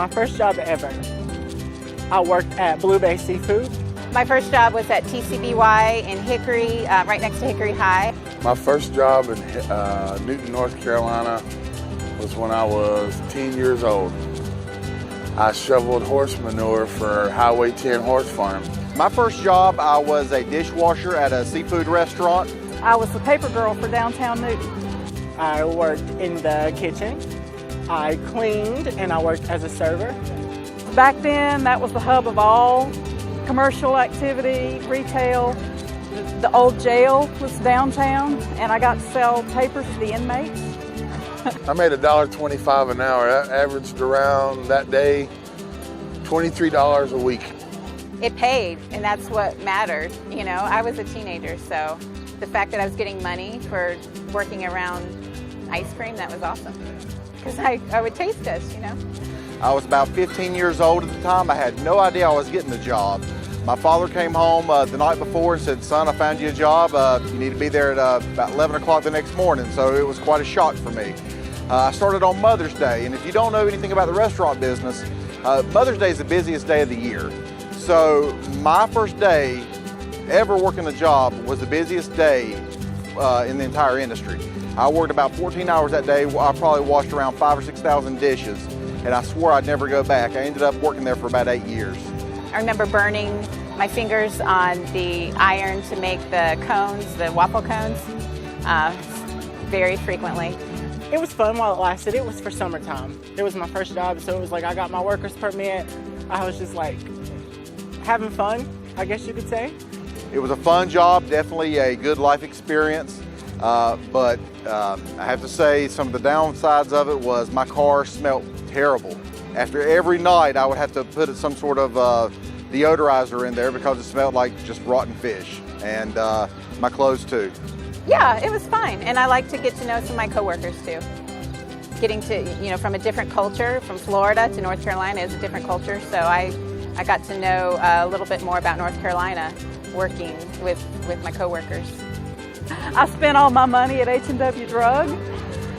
My first job ever. I worked at Blue Bay Seafood. My first job was at TCBY in Hickory, right next to Hickory High. My first job in Newton, North Carolina was when I was 10 years old. I shoveled horse manure for Highway 10 Horse Farm. My first job, I was a dishwasher at a seafood restaurant. I was the paper girl for downtown Newton. I worked in the kitchen. I cleaned and I worked as a server. Back then, that was the hub of all commercial activity, retail. The old jail was downtown, and I got to sell papers to the inmates. I made $1.25 an hour. That averaged around that day $23 a week. It paid, and that's what mattered. You know, I was a teenager, so the fact that I was getting money for working around ice cream, that was awesome. Because I would taste test, you know. I was about 15 years old at the time. I had no idea I was getting the job. My father came home the night before and said, "Son, I found you a job. You need to be there at about 11 o'clock the next morning." So it was quite a shock for me. I started on Mother's Day, and if you don't know anything about the restaurant business, Mother's Day is the busiest day of the year. So my first day ever working a job was the busiest day in the entire industry. I worked about 14 hours that day. I probably washed around 5,000 or 6,000 dishes, and I swore I'd never go back. I ended up working there for about 8 years. I remember burning my fingers on the iron to make the cones, the waffle cones, very frequently. It was fun while it lasted. It was for summertime. It was my first job, so it was like I got my worker's permit. I was just like having fun, I guess you could say. It was a fun job, definitely a good life experience, but I have to say some of the downsides of it was my car smelled terrible. After every night, I would have to put some sort of deodorizer in there because it smelled like just rotten fish, and my clothes too. Yeah, it was fine, and I like to get to know some of my coworkers too. Getting to, you know, from a different culture, from Florida to North Carolina is a different culture, so I got to know a little bit more about North Carolina working with my coworkers. I spent all my money at H&W Drug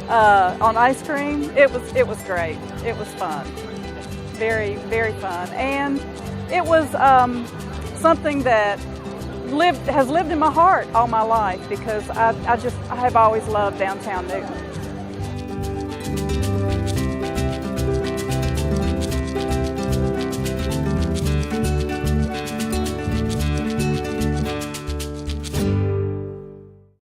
on ice cream. It was great. It was fun. Very, very fun. And it was something that has lived in my heart all my life because I have always loved downtown Newton.